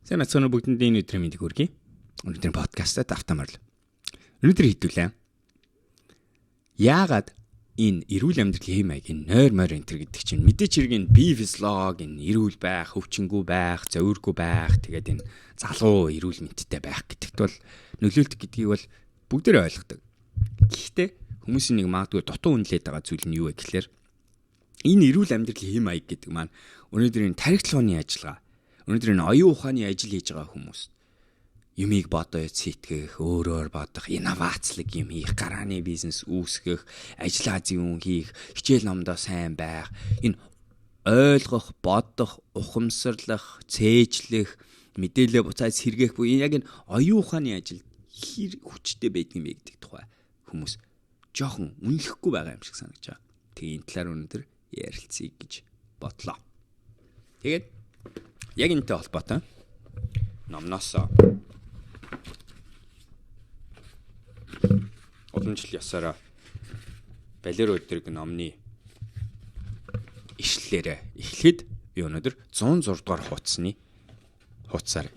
Сайн мэцгэн бүгдэнд энэ өдрийн мэндийг хүргэе. Өнөөдрийн подкастад автоморл. Өнөөдөр хэдүүлээ. Яагаад энэ эрүүл амьдралын хэм маягийн нойр морь энтер гэдэг чинь мэдээч хэрэг энэ бие физиолог, энэ эрүүл байх, хөвчнгүү байх, зовиргүй байх, тэгээд энэ залуу эрүүл мэндэтэй байх гэдэгт бол нөлөөлт гэдгийг бол бүгдээрээ ойлгодог. Гэхдээ хүмүүсийн нэг магадгүй дутуу үнэлээд байгаа зүйл нь юу вэ гэхээр энэ эрүүл амьдралын хэм маяг гэдэг маань өнөөдрийн тархитлооны ажиллагаа, өнөөдөр энэ оюун ухааны ажил хийж байгаа хүмүүс юмыг бодож сэтгэх, өөрөөр бодох, инновацлог юм хийх, гарааны бизнес үүсгэх, ажиллаа зөвөн хийх, хичээл номдоо сайн байх, энэ ойлгох, бодох, ухамсарлах, цээжлэх, мэдээлэл буцааж сэргээх буюу яг энэ оюун ухааны ажил хэр хүчтэй байдгийг бэ гэдэг тухай хүмүүс жоохон үнэлэхгүй байгаа юм шиг санагдаж байна. Тэгээ энэ талаар өнөөдөр ярилцъя гэж бодлоо. Тэгээд яг энэтэй холбоотой номноос уламжлал ёсоор Балер өдрөг номны ишлэлээрээ эхлэхэд би өнөөдөр 106 дугаар хуудасаар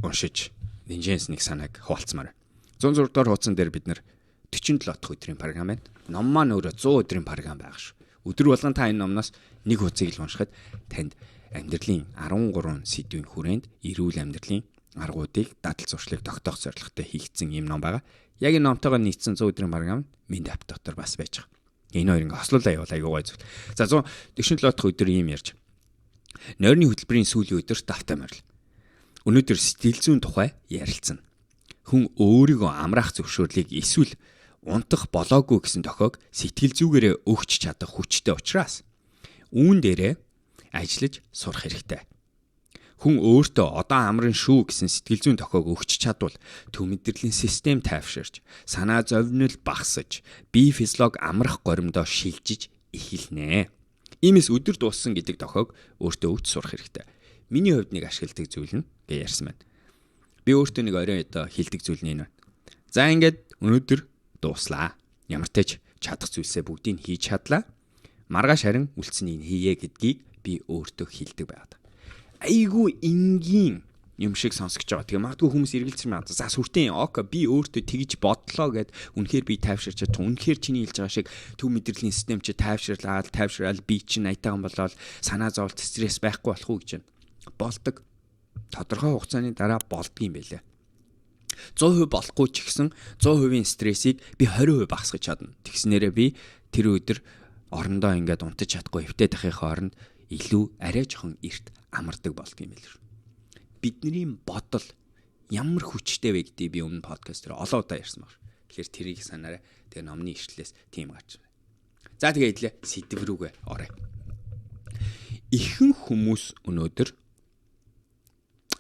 уншиж динженс нэг санааг хуваалцмаар. 106 дугаар хуудсан дээр бид нар 47 дахь өдрийн програм байна. Ном маань өөрөө 100 өдрийн програм байгаа шүү. Өдөр болгон та энэ номноос нэг хуудсыг л уншихад танд амьдралын 13 сэдвийн хүрээнд эрүүл амьдралын аргуудыг дадал зуршлыг тогтоох зорилготой хийгдсэн юм ном байгаа. Яг энэ номтойгоо нийцсэн 100 өдрийн програм минь апп дотор бас байж байгаа. Энэ хоёр ингээ хослуулаа явуул аягүй гой зүйл. За 147 дахь өдөр ийм ярьж. Нойрны хөтөлбөрийн сүүлийн өдөрт автоморл. Өнөөдөр сэтгэл зүйн тухай ярилцсан. Хүн өөрийгөө амраах зөвшөөрлийг эсвэл унтах болоогүй гэсэн тохиог сэтгэл зүгээрээ өгч чадах хүчтэй учраас үүн дээрээ ажиллаж сурах хэрэгтэй. Хүн өөртөө одоо амран шүү гэсэн сэтгэл зүйн тохиог өгч чадвал төв мэдрэлийн систем тайвширч, санаа зовнил багасж, бие физиолог амрах горимдоо шилжиж эхэлнэ. Иймээс өдөр дууссан гэдэг тохиог өөртөө өгч сурах хэрэгтэй. Миний хувьд нэг ашигладаг зүйл нь гэж ярьсан байна. Би өөртөө нэг орой одоо хэлдэг зүйл нь энэ байна. За ингээд өнөөдөр дууслаа. Ямар ч тач чадах зүйлсээ бүгдийг хийж чадлаа. Маргааш харин үлдсэнийг хийе гэдгийг би өөртөө хэлдэг байгаад. Айгүй энгийн юм шиг сонсогч байгаа. Тэгээ магадгүй хүмүүс эргэлзсэн байна. За сүртэн ок би өөртөө тэгж бодлоо гэд үнэхээр би тайвширч чад. Үнэхээр чиний хэлж байгаа шиг төв мэдрэлийн систем чи тайвшрал би чинь аятайхан болоод санаа зовлт стресс байхгүй болох уу гэж байна. Болдог. Тодорхой хугацааны дараа болдгийм байлээ. 100% болохгүй ч гэсэн 100% стрессийг би 20% багасгах чадна. Тэгснээрээ би тэр өдөр орондоо ингээд унтаж чадахгүй хөвтөд ахихын хооронд илүү арай жоохон эрт амардаг болдгийм байлээ. Бидний бодол ямар хүчтэй вэ гэдгийг би өмнө подкаст дээр олон удаа ярьсан баг. Тэгэхээр тэрийг санаарай. Тэгээ номны ишлэлээс тийм гарч байна. За тэгээ идлээ сэдв рүүгээ оръё. Ихэнх хүмүүс өнөөдөр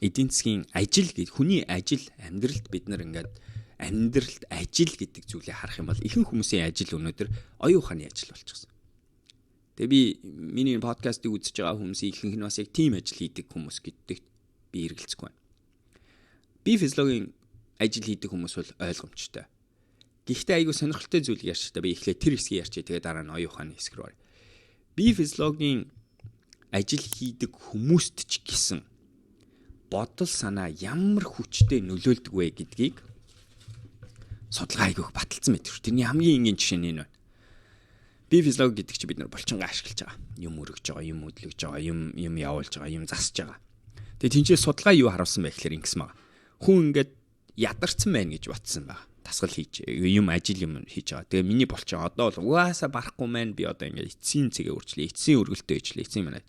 эдийн засгийн ажил гэдэг хүний ажил амьдралд бид нар ингээд амьдралд ажил гэдэг зүйлийг харах юм бол ихэнх хүмүүсийн ажил өнөөдөр оюун ухааны ажил болчихсон. Тэгээ би миний подкастыг үзэж байгаа хүмүүсийн ихэнх нь бас яг тийм ажил хийдэг хүмүүс гэдэгт би эргэлзэхгүй байна. Би физиологийн ажил хийдэг хүмүүс бол ойлгомжтой. Гэхдээ айгүй сонирхолтой зүйл ярьж та би эхлээд тэр хэсгийг ярьчих. Тэгээ дараа нь оюун ухааны хэсэг рүү оръё. Би физиологийн ажил хийдэг хүмүүст ч гэсэн бодол санаа ямар хүчтэй нөлөөлдөг вэ гэдгийг судалгаа хийх баталсан мэт шүү. Тэрний хамгийн энгийн жишээ нь энэ байна. Би физиолог гэдэг чинь бид нар булчингаа ашиглаж байгаа. Юм өргөж байгаа, юм хөдлөж байгаа, юм явуулж байгаа, юм засаж байгаа. Тэгээ тэнцээ судалгаа юу харуулсан бэ гэхээр ингэсэн байгаа. Хүн ингээд ядарсан байна гэж батсан байгаа. Тасгал хийж, юм ажил юм хийж байгаа. Тэгээ миний булчин одоо бол угаасаа барахгүй маань би одоо ингээд эцсийн цэгээ үрчлээ, эцсийн өргөлтөө ижлээ, эцсийн манайд.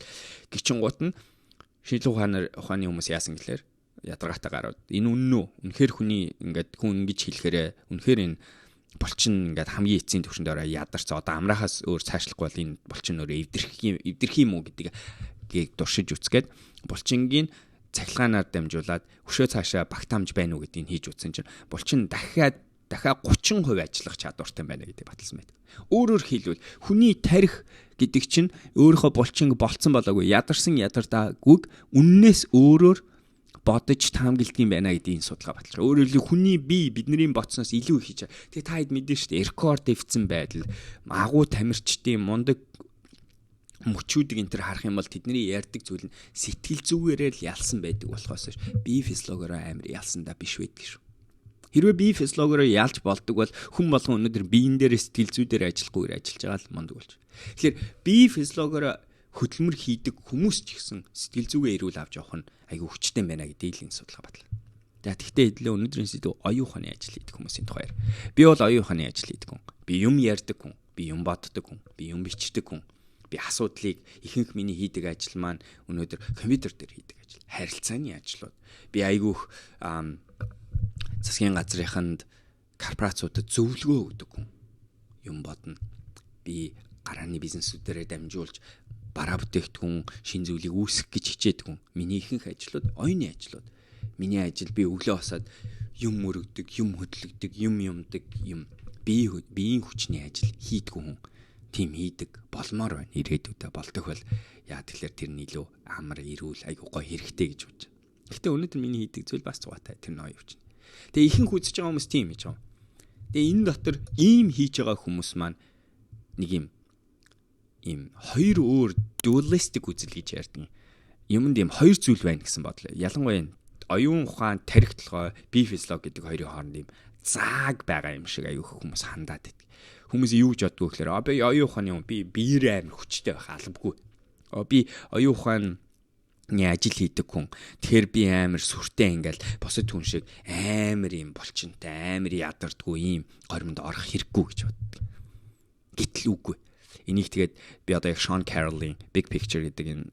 Гिचингууд нь шинжилгээ ухааны хүмүүс яасан гэхээр ядаргаатай гараад энэ үнэн үү? Үнэхээр хүний ингээд хүн ингэж хэлэхээрээ үнэхээр энэ булчин ингээд хамгийн эцсийн түвшинд ороо ядарч одоо амраахаас өөр цаашлахгүй бол энэ булчин өөрөө эвдэрх юм уу гэдгийг дуршиж үцгээд булчингийн цахилгаанаар дамжуулаад өшөө цаашаа багтаамж байна уу гэдгийг хийж үтсэн чинь булчин дахиад 30% ажиллах чадвартай байна гэдэг баталсан байдаг. Өөрөөр хэлбэл хүний тарих гэдэг чинь өөрийнхөө булчин болцсон болоогүй ядардаггүйг үннээс өөрөөр бодож таамагладаг юм байна гэдгийг судалгаа баталж байгаа. Өөрөөр хэлбэл хүний бие бидний бодсноос илүү их хийж байгаа. Тэгээ та хэд мэдэн шүү дээ. Рекорд дэвцсэн байдал, агуу тамирчдын мундаг мөчүүдийг энэ төр харах юм бол тэдний ярьдаг зүйл нь сэтгэл зүгээрээ л ялсан байдаг болохоос бие физиологиороо амар ялсандаа биш байдаг шүү. Хэрвээ бие физиологиороо ялж болдог бол хүн болгон өнөөдөр биеийн дээр сэтгэл зүйдээр ажиллахгүйгээр ажиллаж байгаа л мундаг болж. Тэгэхээр бие физиологиороо хөдөлмөр хийдэг хүмүүс ч гэсэн сэтгэл зүгээ эрүүл авч явах нь айгүй хүчтэй байна гэдгийг л энэ судалгаа батлаа. Тэгэхдээ хэдлээ өнөөдрийн сэдв оюун ухааны ажил хийдэг хүмүүсийн тухайр. Би бол оюун ухааны ажил хийдэг хүн. Би юм ярьдаг хүн, би юм боддог хүн, би юм бичдэг хүн. Би асуудлыг ихэнх миний хийдэг ажил маань өнөөдөр компьютер дээр хийдэг ажил. Харилцааны ажлууд. Би айгүйх засгийн газрынханд корпорациудад зөвлөгөө өгдөг хүн. Юм бодно. Би гарааны бизнесүүдээрээ дамжуулж бараа бүтээгдэхүүн шин зүйлийг үүсгэх гэж хичээдэг хүн. Миний ихэнх ажлууд оюуны ажлууд. Миний ажил би өглөө босоод юм өргөдөг, юм хөдлөгдөг, юм юмдаг, юм биеийн хүчний ажил хийдэг хүн. Тим хийдэг болмоор байна. Ирээдүйдээ болдог бол яа тэгэхээр тэр нь илүү амар эрүүл айгуу гоё хэрэгтэй гэж бодож байна. Гэхдээ өнөөдөр миний хийдэг зүйл бас цугатай тэр нь оюун хүч. Тэгээ ихэнх үзэж байгаа хүмүүс тийм хийж байгаа. Тэгээ энэ дотор ийм хийж байгаа хүмүүс маань нэг ийм хоёр өөр dualistic үзэл гэж ярьдаг. Юмд ийм хоёр зүйл байна гэсэн бодлоо. Ялангуяа оюун ухаан, тарих толгой, бие физиологи гэдэг хоёрын хооронд ийм зааг байгаа юм шиг аюух хүмүүс хандаад байдаг. Хүмүүс юу гэж боддог вэ гэхээр би оюун ухааны хүн, би биеэр амар хүчтэй байх албагүй. Би оюун ухааны ажил хийдэг хүн. Тэгэхээр би амар сүртэй ингээл босод хүн шиг амар юм болчинтай, амар ядардгүй ийм горимд орох хэрэггүй гэж боддог. Гэтэл үгүй. Энийг тэгээд би одоо яг Sean Carroll-ийн Big Picture гэдэг энэ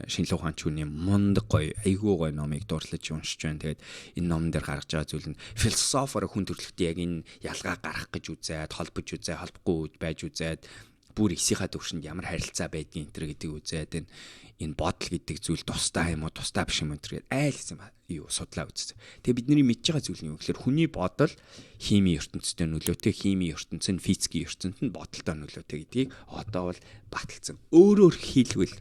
шинжлэх ухаанчууны мундаг гоё, айгүй гоё номыг дурдлаж уншиж байна. Тэгээд энэ номон дээр гаргаж байгаа зүйл нь философоор хүн төрөлхтөө яг энэ ялгаа гарах гэж үзээд, холбож үзээ, холбохгүй байж үзээд, бүр эсийнхаа төвшөнд ямар харилцаа байдгийг энэ төр гэдэг үзээд энэ бодол гэдэг зүйл тустай юм уу, тустай биш юм энэ айл юм юу судлаа үзсэн. Тэгээ бидний мэдж байгаа зүйл нь юу гэхээр хүний бодол химийн ертөнцтэй нөлөөтэй, химийн ертөнц нь физикийн ертөнцид нь бодолтой нөлөөтэй гэдгийг одоо бол баталсан. Өөрөөр хэлбэл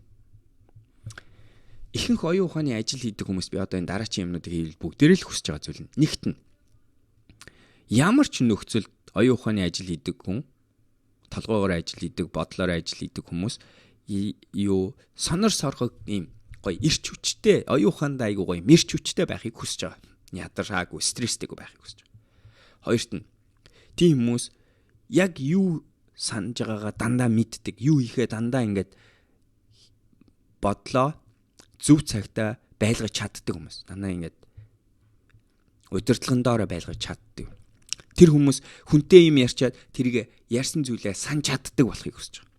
ихэнх оюун ухааны ажил хийдэг хүмүүс би одоо энэ дараачийн юмнуудыг хийвэл бүгдээрээ л хүсэж байгаа зүйл нь. Нэгт нь ямар ч нөхцөлд оюун ухааны ажил хийдэг хүн, толгоогоор ажил хийдэг, бодлоор ажил хийдэг хүмүүс юу сонор соргог ийм гоё ирч хүчтэй, оюун ухаанд айгуу гоё мэрч хүчтэй байхыг хүсэж байгаа. Ядаргаагүй, стресстэйг байхыг хүсэж байгаа. Хоёрт нь тийм хүмүүс яг юу санаж байгаагаа дандаа мэддэг, юу хийхээ дандаа ингээд бодлоо зөв цагтаа байлгаж чаддаг хүмүүс. Дандаа ингээд удирдлагын доор байлгаж чаддаг. Тэр хүмүүс хүнтэй юм ярьчаад тэрийг ярьсан зүйлээ санаж чаддаг болохыг хүсэж байгаа.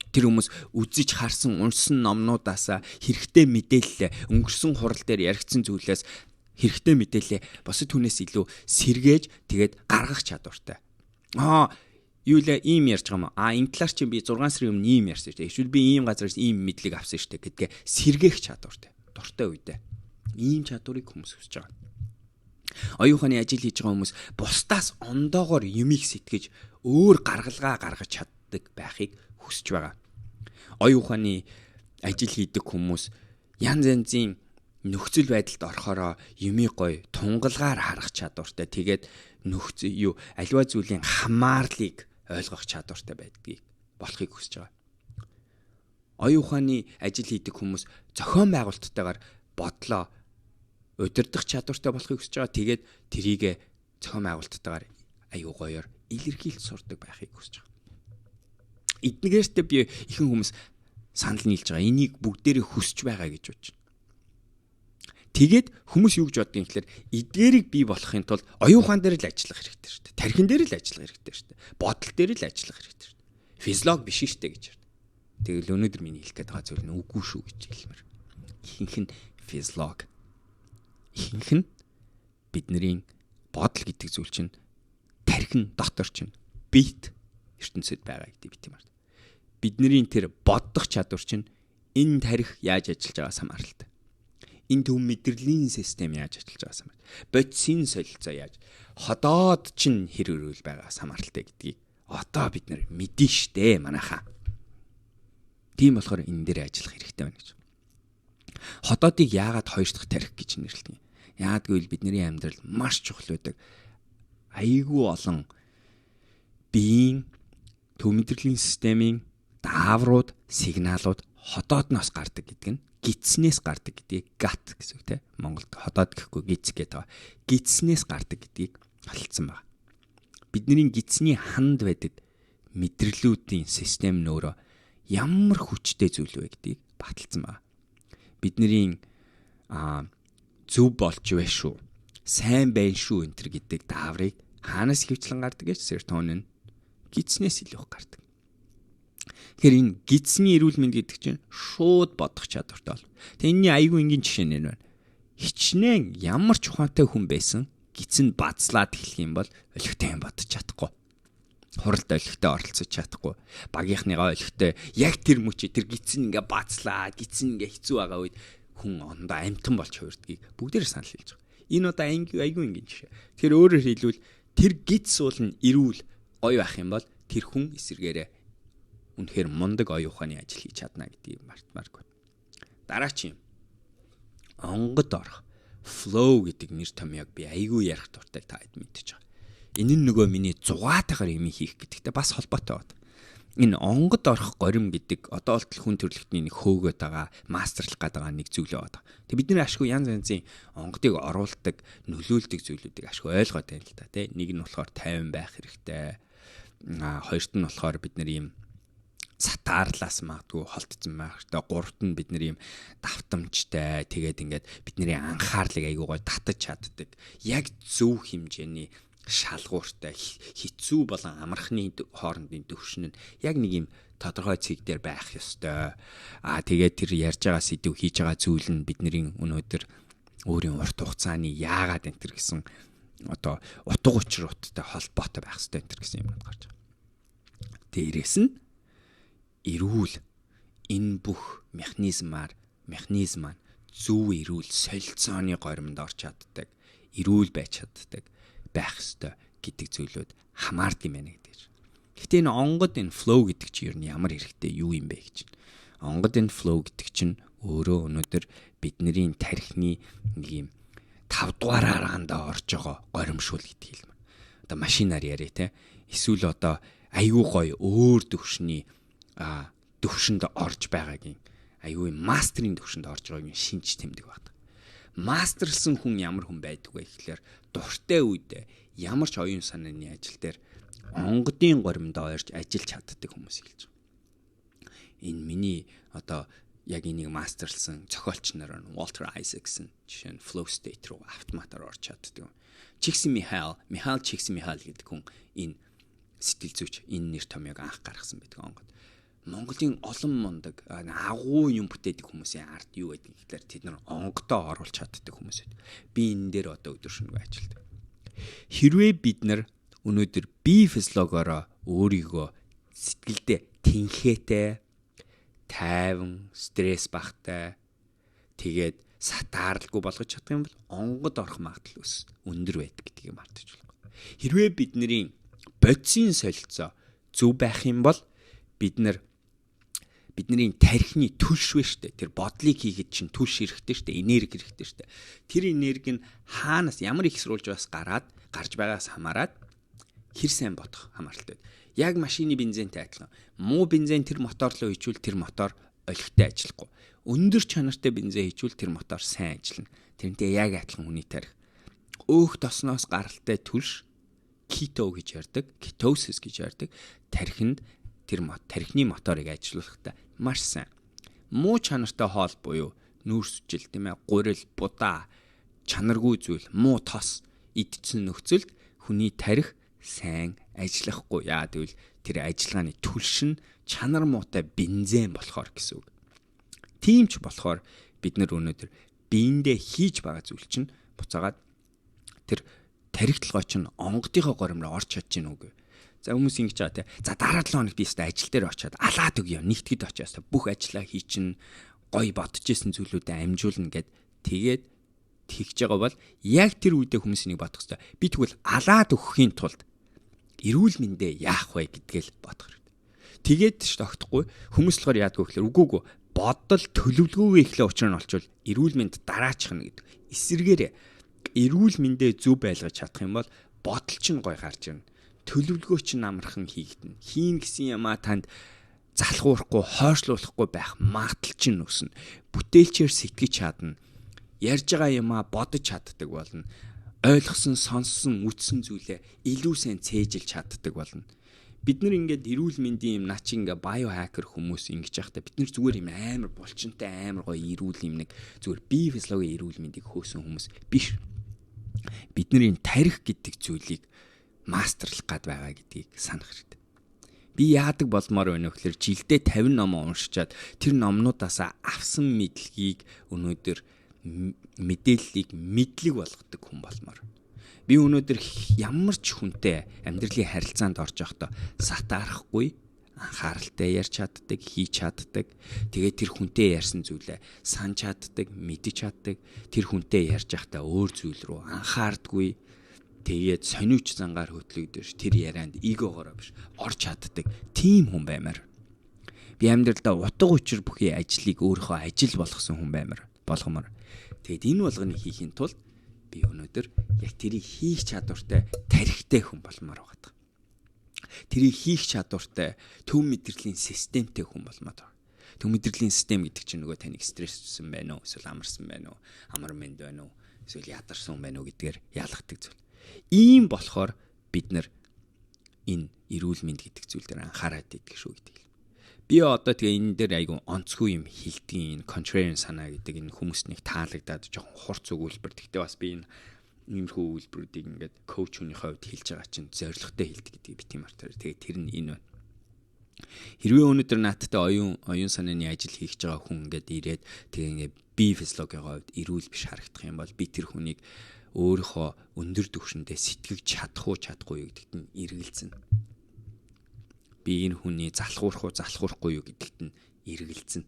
Тэр хүмүүс үзэж харсан, уншсан номнуудаасаа хэрэгтэй мэдээлэл, өнгөрсөн хурал дээр яригдсан зүйлээс хэрэгтэй мэдээлэл босод хүнээс илүү сэргээж тэгээд гаргах чадвартай. Юу л ийм ярьж байгаа юм. Энэ талаар чинь би 6 сарын өмнө ийм ярьсан шүү дээ. Эсвэл би ийм газараас ийм мэдлэг авсан шүү дээ гэдгээ сэргээх чадвартай. Дуртай үедээ. Ийм чадварыг хүмүүс хүсэж байгаа. Оюун ухааны ажил хийж байгаа хүмүүс бусдаас ондоогоор юмыг сэтгэж өөр гаргалгаа гаргаж чаддаг байхыг хүсэж байгаа. Оюун ухааны ажил хийдэг хүмүүс янз янзын нөхцөл байдалд орохороо юмыг гоё тунгалгаар харах чадвартай. Тэгээд аливаа зүйлийн хамаарлыг ойлгох чадвартай байдгийг болохыг хүсэж байгаа. Оюун ухааны ажил хийдэг хүмүүс зохион байгуулалттайгаар бодлоо удирдах чадвартай болохыг хүсэж байгаа. Тэгээд тэрийг зохион байгуулалттайгаар аюу гоёор илэрхийлж сурдаг байхыг хүсэж байгаа. Эднээртээ би ихэнх хүмүүс санал нийлж байгаа. Энийг бүгдээрээ хүсэж байгаа гэж бодож байна. Тэгээд хүмүүс юу гэж боддгийг гэхээр эдгээрийг бий болохын тулд оюун ухаан дээр л ажиллах хэрэгтэй шүү дээ. Тархин дээр л ажиллах хэрэгтэй шүү дээ. Бодол дээр л ажиллах хэрэгтэй шүү дээ. Физиологи биш шүү дээ гэж байна. Тэгэл өнөөдөр миний хэлэх гээд байгаа зүйл нь үгүй шүү гэж хэлмээр. Ихэнх нь физиологи. Ихэнх нь бидний бодол гэдэг зүйл чинь тархин дотор чинь бит ертөнцид байгаа гэдэг бит юм байна. Бидний тэр бодох чадвар чинь энэ тарих яаж ажиллаж байгаас хамааралтай. Энэ төв мэдрэлийн систем яаж ажиллаж байгаас хамааралтай. Бодисын солилцоо яаж ходоод чинь хэр өрөөл байгаас хамааралтай гэдгийг одоо бид нар мэдэн штэ манайхаа. Тийм болохоор энэ дээр ажиллах хэрэгтэй байна гэж. Ходоодыг яагаад хоёр дахь тарих гэж нэрлэдэг юм? Яагадгүй бидний амьдрал маш чухал байдаг. Айгүй олон биеийн төв мэдрэлийн системийн дааврууд, сигналууд ходоодноос гардаг гэдэг нь гидснээс гардаг гэдгийг гат гэсэн үг те. Монголд ходоод гэхгүй гидс гэдэг. Гидснээс гардаг гэдгийг халдсан байна. Бидний гидсний ханд байдаг мэдрэлүүдийн систем нөөрэ ямар хүчтэй зүйл вэ гэдгийг баталсан байна. Бидний зөв болж байна шүү. Сайн байна шүү энэ гэдэг дааврыг хаанаас хөвчлэн гардаг гэж серотонин гидснээс илүү гардаг. Тэгэхээр энэ гидсний эрүүл мэнд гэдэг чинь шууд бодох чадвартай бол. Тэгээ энэний айгүй энгийн жишээ нэр байна. Хичнээн ямар ч ухаантай хүн байсан гидсэнд бацлаад эхлэх юм бол олигтой юм бодож чадахгүй. Хуралд олигтой оролцож чадахгүй. Багийнхныгаа олигтой яг тэр мөчөө тэр гидсэн ингээ бацлаад гидсэн ингээ хэцүү байгаа үед хүн ондоо амтан болж хуурдгийг бүгдээр санал хэлж байгаа. Энэ одоо айгүй энгийн жишээ. Тэгэхээр өөрөөр хэлбэл тэр гидс бол эрүүл гоё байх юм бол тэр хүн эсэргээрээ үнэхээр мундаг оюун ухааны ажил хийж чадна гэдгийг мартмааргүй. Дараач юм. Онгод орох. Flow гэдэг нэр томьёог би айгүй ярих дуртай та хэд мэдчихэж байгаа. Энэ нь нөгөө миний зугаатайгаар юм хийх гэдэгтэй бас холбоотой байна. Энэ онгод орох горим гэдэг одоо болтол хүн төрөлхтний нэг хөөгөөд байгаа, мастерлах гэдэг нэг зүйл байгаа. Тэг бид нэр ашгүй янз янзын онгодыг оруулдаг, нөлөөлдөг зүйлүүдийг ашгүй ойлгоод байна л да. Тэ нэг нь болохоор 50 байх хэрэгтэй. Хоёрт нь болохоор бид нар ийм сатаарлаас магадгүй холтцсон байх хэрэгтэй. Гуравт нь бид нар ийм давтамжтай тэгээд ингээд бидний анхаарлыг айгүй гой татаж чаддаг. Яг зөв хэмжээний шалгууртай хэцүү болон амархны хоорондын төвшин нь яг нэг юм тодорхой цэг дээр байх ёстой. Тэгээд тэр ярьж байгаа сэдв хийж байгаа зүйл нь бидний өнөөдөр өөрийн урт хугацааны яагаад энэ төр гэсэн одоо утга учиртай холбоотой байх ёстой энэ төр гэсэн юмуд гарч байгаа. Дээрээс нь эрүүл энэ бүх механизм маань зөв эрүүл солилцооны горимд орч чаддаг, эрүүл байж чаддаг байх ёстой гэдэг зүйлүүд хамаард юм байна гэдэг. Гэхдээ энэ онгод энэ flow гэдэг чинь ер нь ямар хэрэгтэй юу юм бэ гэж. Онгод энэ flow гэдэг чинь өөрөө өнөөдөр бидний тархины нэг юм 5 дугаар араанда орж байгаа горимшуул гэдэг юм. Одоо машинаар яриа те. Эсвэл одоо аюу гой өөр төвшөнд орж байгаагийн аюу мастерын төвшөнд орж байгаагийн шинж тэмдэг байдаг. Мастерлсан хүн ямар хүн байдаг вэ гэхлээр дуртай үед ямар ч оюун санааны ажил дээр онгодын горимд ойрч ажиллаж чаддаг хүмүүс хэлж байгаа. Энэ миний одоо яг энийг мастерлсан зохиолч нар нь Walter Isaacson жишээ нь flow state руу автоматар орж чаддаг. Михаил Чиксимихаил гэдэг хүн энэ сэтгэл зүйч энэ нэр томьёог анх гаргасан байдаг онгод. Монголын олон мундаг агуу юм бүтээдэг хүмүүсийн ард юу гэдэг гэхээр тэд нар онгодоо оруулж чаддаг хүмүүс байдаг. Би энэ дээр одоо өдөр шөнөгүй ажилладаг. Хэрвээ бид нар өнөөдөр бие физиологиороо өөрийгөө сэтгэлдээ тэнхээтэй, тайван, стресс багтай тэгээд сатаарлгүй болгож чадах юм бол онгод орох магадлал өндөр байдаг гэдгийг мартаж болохгүй. Хэрвээ бидний бодисын солилцоо зөв байх юм бол бидний тархины түлш вэ штэ. Тэр бодлыг хийхэд чинь түлш хэрэгтэй штэ, энерги хэрэгтэй штэ. Тэр энерги нь хаанаас ямар их сурулж гарч байгаас хамаарат хэр сайн бодох хамааралтай. Яг машины бензинтэй адилхан. Муу бензин тэр мотор руу хичүүл тэр мотор олигтой ажиллахгүй. Өндөр чанартай бензин хичүүл тэр мотор сайн ажиллана. Тэрнтэй яг адилхан хүний тарих. Өөх тосноос гаралтай түлш кето гэж ярддаг, кетозис гэж ярддаг. Тархинд тэр тархины моторыг ажиллуулахдаа маш сайн. Муу чанартай хоол буюу нүүрс үжил тийм ээ, гурил, будаа, чанаргүй зүйл, муу тос идсэн нөхцөлд хүний тарих сайн ажиллахгүй. Яа гэвэл тэр ажиллагааны түлш нь чанар муутай бензин болохоор гэсэн үг. Тийм ч болохоор бид нар өнөөдөр биендээ хийж байгаа зүйл чинь буцаагаад тэр тарих толгой чинь онгодынхоо горимд орч чадж гин үгүй. За хүмүүс ингэж байгаа те. За дараа 7 хоногт би өстө ажил дээр очиад алаад өгье. Нэгтгэд очиад бүх ажлаа хийчин гоё бодож исэн зүйлүүдэд амжуулна гэд тэгээд тэгж байгаа бол яг тэр үедээ хүмүүс энийг бодох хэрэгтэй. Би тэгвэл алаад өгөхийн тулд эрүүл мэндэ яах вэ гэдгээл бодох хэрэгтэй. Тэгээд ч тогтохгүй хүмүүс болохоор яадгүй гэхээр үгүй бодол төлөвлөгөөгөө ихлэ учраа нь олчвол эрүүл мэнд дараачихна гэдэг. Эсвэргээр эрүүл мэндэ зөв байлгаж чадах юм бол бодол чинь гоё гарч ирнэ. Төлөвлөгөө чинь амархан хийгдэнэ. Хийн гэсэн юмаа танд залхуурахгүй, хойшлуулахгүй байх магадлал чинь өснө. Бүтээлчээр сэтгэж чадна. Ярьж байгаа юмаа бодож чаддаг болно. Ойлгосон, сонссон, үтсэн зүйлээ илүү сайн цээжилж чаддаг болно. Бид нар ингээд эрүүл мэндийн юм наач ингээ биохакер хүмүүс ингэж яхахта бид нар зүгээр юм амар булчинтай амар гоё эрүүл юм нэг зүгээр бие физиологийн эрүүл мэндийг хөөсөн хүмүүс биш. Бидний тарих гэдэг зүйлийг мастерлах гад байгаа гэдгийг санах хэрэгтэй. Би яадаг болмоор байна вэ гэхээр жилдээ 50 ном уншичаад тэр номнуудаас авсан мэдлэгийг өнөөдөр мэдээллийг мэдлэг болгодог хүн болмоор. Би өнөөдөр ямар ч хүнтэй амьдралын харилцаанд орж явахдаа сатаарахгүй, анхааралтай ярьж чаддаг, хийж чаддаг. Тэгээд тэр хүнтэй ярьсан зүйлээ санаж чаддаг, мэдэж чаддаг. Тэр хүнтэй ярьж байхдаа өөр зүйл рүү анхаардаггүй. Тэгээд сониуч зангаар хөтлөгдөж тэр ярианд эгоогоороо биш орж чаддаг тийм хүн баймаар. Би амьдралдаа утга учир бүхий ажлыг өөрийнхөө ажил болгосон хүн баймаар болгомоор. Тэгээд энэ болгоныг хийхин тулд би өнөөдөр яг тэрийг хийх чадвартай тарихтай хүн болмоор байгаа. Тэрийг хийх чадвартай төв мэдрэлийн системтэй хүн болмоор байна. Төв мэдрэлийн систем гэдэг чинь нөгөө таныг стресссэн байна уу, эсвэл амарсан байна уу, амар мэнд байна уу, эсвэл ядарсан байна уу гэдгээр ялгадаг зүйл. Ийм болохоор бид нар энэ эрүүл мэнд гэдэг зүйл дээр анхаарат идэх шүү гэдэг. Би одоо тэгээ энэ дээр айгу онцгүй юм хилдэг энэ contrarian санаа гэдэг энэ хүмүүст нэг таалагдаад жоохон хурц өгүүлбэр. Гэхдээ бас би энэ иймэрхүү өгүүлбэрүүдийг ингээд коуч хүний хувьд хэлж байгаа чинь зоригтой хэлдэг гэдгийг би тийм артаар. Тэгээ тэр нь энэ байна. Хэрвээ өнөөдөр наадтай оюун санааны ажил хийж байгаа хүн ингээд ирээд тэгээ ингээд бие физиологийн хувьд эрүүл биш харагдах юм бол би тэр хүнийг өөрийнхөө өндөр түвшиндээ сэтгэж чадах уу чадахгүй юу гэдэгт нь эргэлзэнэ. Би энэ хүний залхуурахгүй юу гэдэгт нь эргэлзэнэ.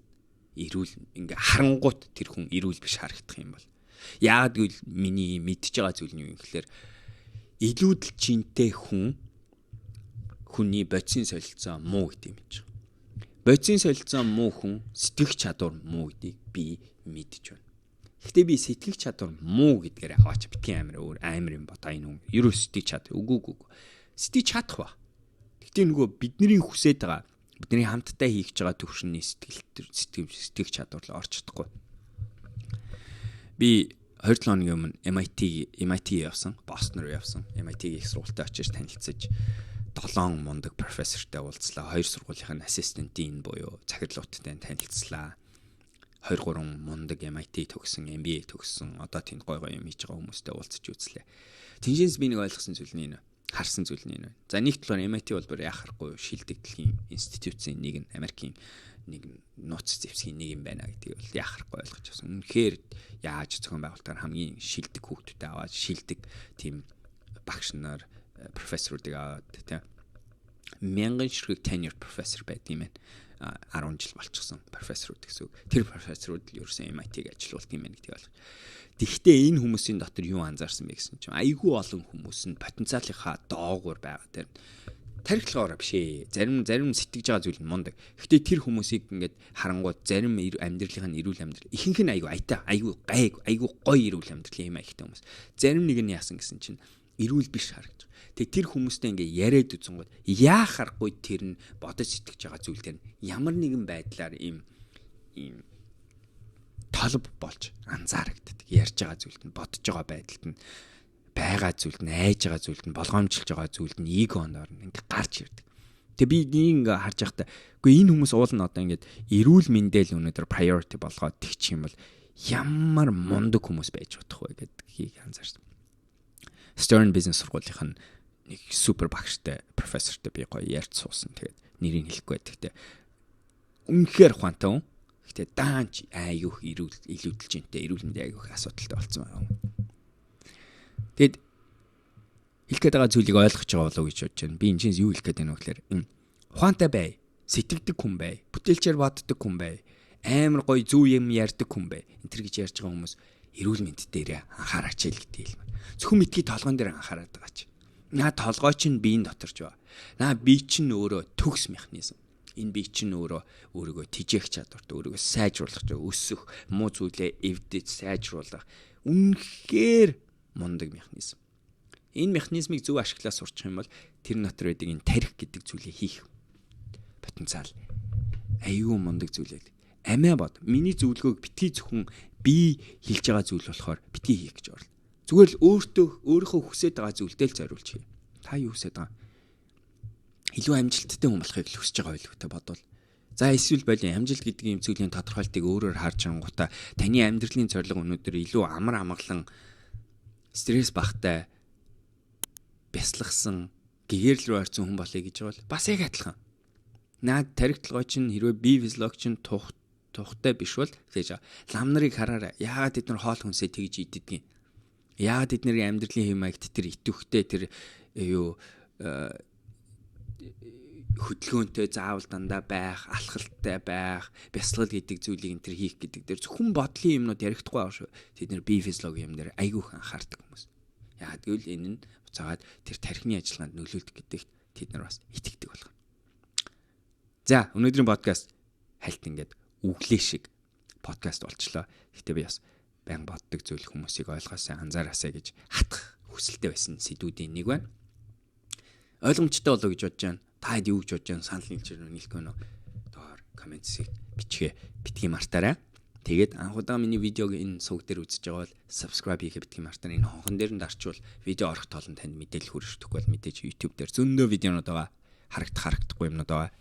Эрүүл ингээ харангуут тэр хүн эрүүл биш харагдах юм бол. Яагаад гэвэл миний мэдж байгаа зүйл нь юу юм гэхээр илүүдл чинтэй хүний бодисын солилцоо муу гэдэг юм чинь. Бодисын солилцоо муу хүн сэтгэх чадвар муу гэдгийг би мэдж байна. Гэхдээ би сэтгэх чадвар муу гэдгээр аваач битгий амар юм бодоо энэ хүн. Ерөө сэтгэж чад. Үгүй. Сэтгэж чадах ба. Гэтэ нөгөө бидний хүсэж байгаа бидний хамтдаа хийж байгаа төвшинний сэтгэх чадвар л орж чадахгүй. Би 2-7 хоногийн өмнө MIT явсан, Boston руу явсан. MIT-ийн их сургуультай очиж танилцаж 7 мундаг профессортай уулзлаа. 2 сургуулийн ассистент дин буюу захирлуудтай танилцлаа. 2-3 мундаг MIT төгссөн, MBA төгссөн, одоо тэнд гой юм хийж байгаа хүмүүстэй уулзч үзлээ. Тинжээс би нэг ойлгосон зүйл нь энэ. Харсан зүйл нь энэ. За нэг талаар MIT бол бүр яхахгүй шилдэг дэлхийн институтийн нэг нь Америкийн нэг нууц зэвсгийн нэг юм байна гэдгийг бол яхахгүй ойлгож авсан. Үнэхээр яаж зохион байгуулалтаар хамгийн шилдэг хүүхдүүдэд аваад шилдэг тийм багш нар профессоруудыг аваад тийм 1000 ширхэг tenure профессор байдгийм байна. 10 жил болчихсон профессорууд гэсэн үг. Тэр профессорууд л ерөөсөн MIT-г ажилуулдаг юм байна гэдгийг ойлгож. Тэгэхдээ энэ хүмүүсийн дотор юу анзаарсан бэ гэсэн чинь айгүй олон хүмүүс нь потенциалынхаа доогуур байгаа тэр тархилгаараа биш ээ. Зарим сэтгэж байгаа зүйл нь мундаг. Гэхдээ тэр хүмүүсийг ингээд харангууд зарим амьдралынхаа эрүүл амьдрал ихэнх нь айгүй айтаа, айгүй гоё эрүүл амьдрал юм аихтай хүмүүс. Зарим нэг нь яасан гэсэн чинь эрүүл биш харагдаж. Тэгээ тэр хүмүүстэй ингээд яриад үзэнгууд яах аргагүй тэр нь бодож сэтгэж байгаа зүйл дээр ямар нэгэн байдлаар ийм толб болж анзаарагддаг. Ярьж байгаа зүйлд нь бодож байгаа байдалд нь байгаа зүйлд нь айж байгаа зүйлд нь болгоомжилж байгаа зүйлд нь эгооноор ингээд гарч ирдэг. Тэгээ би ингээ харж байхдаа үгүй энэ хүмүүс уулна одоо ингээд эрүүл мэндэл өнөдр priority болгоод тэгчих юм бол ямар мундаг хүмүүс байж бодох вэ гэдгийг анзаарсан. Stern Business сургуулийн нэг супер багштай профессортай би гоё ярьж суусан. Тэгээд нэрийг хэлэхгүй байдаг. Тэгтээ үнэхээр ухаантай хүн. Гэтэ даанч аюух илүүдэлжинтэй эрүүл мэндийн аюух асуудалтай болсон байна. Тэгэд хэлэх гээд байгаа зүйлийг ойлгож байгаа болов уу гэж бодож байна. Би энэ чинь юу хэлэх гээд байна вэ гэхээр ухаантай бай, сэтгэдэг хүн бай, бүтээлчээр боддог хүн бай, амар гоё зүв юм ярьдаг хүн бай. Энтэр гэж ярьж байгаа хүмүүс эрүүл мэнд дээр анхаараач л гэдэг юм. Зөвхөн мэдхий толгойн дээр анхаарат байгаа ч. Наа толгой чинь биеийн доторч ба. Наа бие чинь өөрөө төгс механизм. Энэ бие чинь өөрийгөө тижээх чадвартай, өөрийгөө сайжруулах, өсөх, муу зүйлээ эвдэж сайжруулах үнэхээр мундаг механизм. Энэ механизмыг зөв ашиглаж сурчих юм бол тэр дотор байдаг энэ тарих гэдэг зүйлийг хийх потенциал аюу мундаг зүйл байдаг. Амиа бод. Миний зөвлөгөөг битгий зөвхөн би хэлж байгаа зүйл болохоор битгий хийх гэж орол. Зүгээр л өөрийнхөө хүсэж байгаа зүйлдээ л зориулж хий. Та юу хүсэж байгаа? Илүү амжилттай хүн болохыг л хүсэж байгаа байлгүй та бодвол. За эсвэл боли амжилт гэдэг юм зүйлийн тодорхойлтыг өөрөөр харж ангуудаа таны амьдралын зорилго өнөөдөр илүү амар амгалан стресс багтай бясалгсан гэгэрл рүү орсон хүн болъё гэж бол бас яг адилхан. Наад таригтлогоо чинь хэрвээ би визлог чинь тухтай биш бол тэгж лам нарыг хараарай. Яагаад бид нар хоол хүнсээ тэгж иддэг юм? Яагаад бидний амьдралын хэм маягт тэр итвэхтэй тэр юу хөдөлгөөнтэй заавал дандаа байх, алхалтай байх, бясалгал гэдэг зүйлийг энэ төр хийх гэдэг дээр зөвхөн бодлын юмнууд ярихдаггүй аа шүү. Тэд нэр би физиологи юм дээр айгүйх анхаардаг хүмүүс. Яагаад гэвэл энэ нь буцаагаад тэр тархины ажиллагаанд нөлөөлдөг гэдэгт тэд нар бас итгэдэг болгоно. За, өнөөдрийн подкаст хальт ингээд үглээ шиг подкаст болчлоо. Гэтэ би бас баян боддог зүйл хүмүүсийг ойлгоосаа анзаараасаа гэж хатах хүсэлтэй байсан сэдвүүдийн нэг байна. Ойлгомжтой болоо гэж бодож байна. Та хэд юу гэж бодож байна? Санал нийлж ирнэ нийлэхгүй нөө. Доор комментсийг битгий мартаарай. Тэгээд анхудаа миний видеог энэ сувг дээр үзэж байгаа бол subscribe хийгээ битгий мартаарай. Энэ хонхон дээр нь дарчвал видео орох тоолон танд мэдээлэл хүрэх тэгэхгүй бол мэдээж YouTube дээр зөндөө видеонууд байгаа. Харагдахгүй юмнууд байгаа.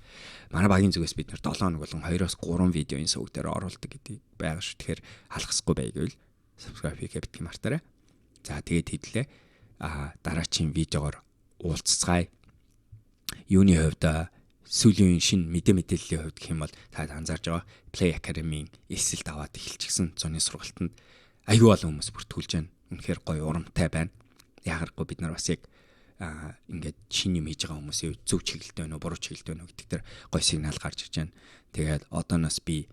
Манай багийн зүгээс бид нэр 7 хоног болон 2-3 видео энэ сувг дээр оруулдаг гэдэг байгаа шүү. Тэгэхээр халахсахгүй байгаад subscribe хийгээ битгий мартаарай. За тэгээд хэдлээ. Дараачийн видеогоор уулзцгаая. Юуны хувьд сүүлийн шинэ мэдээллийн хувьд гэх юм бол та анзаарж байгаа Play Academy-ийн эсэлд аваад эхэлчихсэн зуны сургалтанд аюул олон хүмүүс бүртгүүлж байна. Үнэхээр гоё урамтай байна. Яагарахгүй бид нар бас яг ингээд шинэ юм хийж байгаа хүмүүсийн зөв чиглэлтэй байна уу, буруу чиглэлтэй байна уу гэдэг дээр гоё сигнал гарч ирж байна. Тэгээд одооноос би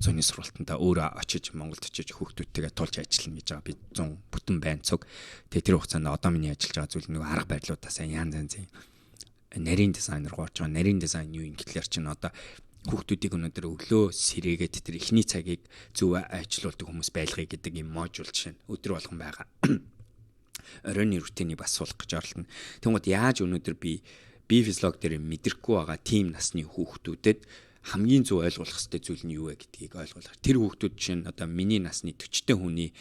зуны сургалтанда өөрөө очиж Монголд очиж хүүхдүүдтэйгээ тулж ажиллана гэж байгаа. Би 100 бүтэн байна цуг. Тэгээд тэр хугацаанд одоо миний ажиллаж байгаа зүйл нэг арга барилуудаасаа янз янзын нарийн дизайнер гоож байгаа. Нарийн дизайн юу юм гэхлээр чинь одоо хүүхдүүдийг өнөөдөр өглөө сэрээгээд тэр ихний цагийг зөв ажилуулдаг хүмүүс байлгая гэдэг юм модуль жишээ нь өдөр болгон байгаа. Оройн рутиныг бас суулгах гэж оролдоно. Тэгмээд яаж өнөөдөр би физиолог дээр мэдрэхгүй байгаа тим насны хүүхдүүдэд хамгийн зөв ойлгуулах ёстой зүйл нь юу вэ гэдгийг ойлгуулах. Тэр хүүхдүүд чинь одоо миний насны 40-тэй хүний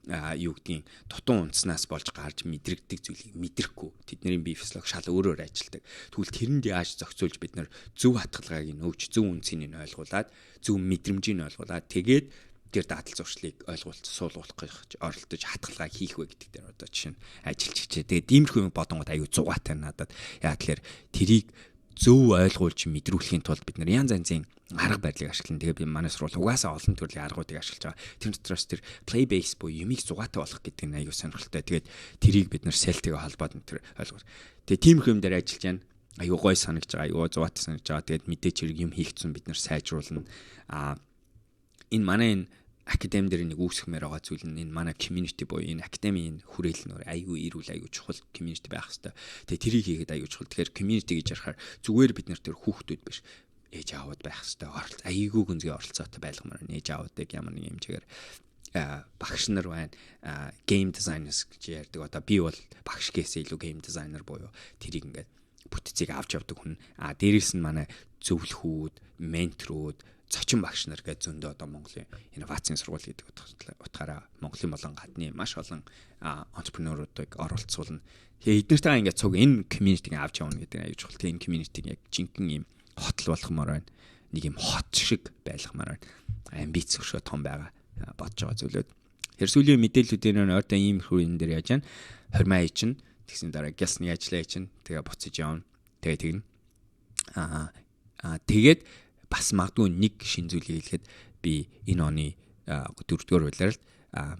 юу гэдгийг дутуу унтснаас болж гарч мэдрэгдэг зүйлийг мэдрэхгүй. Тэдний бие физиолог шал өөрөөр ажилдаг. Тэгвэл тэрэнд яаж зохицуулж бид нар зөв хатгалгааг нь өвч, зөв үнцнийг нь ойлгуулад, зөв мэдрэмжийг нь ойлгуулад тэгээд тэр дадал зуршлыг суулгуулах гэж оролдож хатгалгаа хийх вэ гэдэг дээр одоо жишээ нь ажиллаж хичээ. Тэгээд иймэрхүү юм бодонгод аюу зугаатай надад. Яа тэгэхээр тэрийг зөв ойлгуулж мэдрүүлэхийн тулд бид нар янз янзын арга барилыг ашиглана. Тэгээд би манай сургууль угаасаа олон төрлийн аргуудыг ашиглаж байгаа. Тэр дотроос тэр play base буюу юмыг зугаатай болгох гэдэг нь аюу сонирхолтой. Тэгээд тэрийг бид нар селтэйгээ холбоод тэр ойлгох. Тэгээд тиймэрхүү юм дээр ажиллаж байна. Аюу гой санагж байгаа, аюу зугаатай санагж байгаа. Тэгээд мэдээч хэрэг юм хийх зүүн бид нар сайжруулна. Энэ манай академи дээр нэг үүсгэмээр байгаа зүйл нь энэ манай community буюу энэ академийн хүрээлэл нөр айгүй ирүүл айгүй чухал community байх хэрэгтэй. Тэгээ тэрийг хийгээд айгүй чухал. Тэгэхээр community гэж ярихаар зүгээр бид нар тэр хүүхдүүд биш ээж аауд байх хэрэгтэй. Айгүй гүнзгий оролцоотой байлгамаар ээж аавуудыг ямар нэг хэмжээгээр багш нар байна. Game designers гэж ярьдаг. Одоо би бол багш гэсээ илүү game designer буюу тэрийг ингээд бүтцийг авч явдаг хүн. Дээрээс нь манай зөвлөхүүд, менторууд, зочин багш нар гэж зөндөө одоо Монголын инновацийн сургууль гэдэг утгаараа Монголын болон гадны маш олон энтерпренеуруудыг оролцуулна. Тэгээ эднэртэйгээ ингээд цуг энэ community-г авч явна гэдэг аюул чухал. Энэ community-г яг жинхэнэ юм хотл болгомоор байна. Нэг юм хот шиг байлгамаар байна. Амбиц өшөө том байгаа бодож байгаа зүйлүүд. Тэр сүүлийн мэдээллүүдээр нь ойртоо ийм их энэ дээр яаж байна. 20 чинь тэгсэн дараа гясны ажиллаа чинь тэгээ буцаж явна. Тэгээ тэгнэ. Тэгээд бас магадгүй нэг шин зүйлийг хэлэхэд би энэ оны 4-р улиралд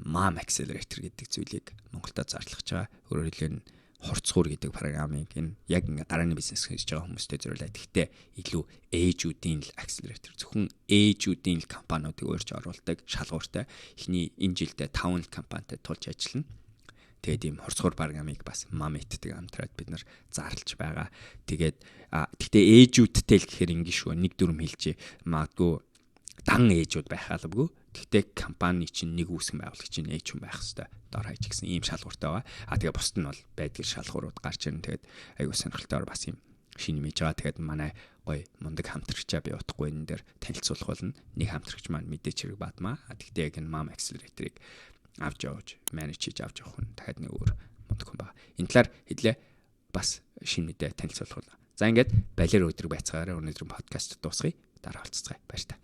MAM Accelerator гэдэг зүйлийг Монголд зарлах гэж байгаа. Өөрөөр хэлбэл хурцгуур гэдэг програмыг энэ яг гарааны бизнес хийж байгаа хүмүүстэй зориулаад. Гэхдээ илүү ээжүүдийн л accelerator, зөвхөн ээжүүдийн л компаниудыг өөрч оруулдаг шалгууртай. Эхний энэ жилдээ 5 компанитай тулж ажиллана. Тэгээд ийм хурцгуур програмыг бас MAM-тэй хамтраад бид нар зарлж байгаа. Тэгээд гэхдээ ээжүүдтэй л гэхээр ингэ шүү. Нэг дүрм хэлжээ. Магадгүй дан ээжүүд байх албагүй. Гэхдээ компани чинь нэг үүсгэн байгуулагч чинь ээж хүн байх хэвээр дор хаяж гисэн ийм шалгууртай байгаа. Тэгээ бусд нь бол байдаг шалгуурууд гарч ирнэ. Тэгээд аюу сонирхолтойор бас ийм шинэ мэж байгаа. Тэгээд манай гоё мундаг хамтрагчаа би утгагүй энэ дээр танилцуулах болно. Нэг хамтрагч маань мэдээч хэрэг баатмаа. Тэгтээ яг энэ Mom Accelerator-ыг авч явж, manage хийж авч явах нь дахиад нэг өөр мундаг хүн байна. Энэ талаар хэлээ бас шинэ мэдээ танилцуулах болно. За ингээд балер өдрөг байцгаараа өнөөдрийн подкаст дуусгая. Дараа уулзцгаая. Баяр та.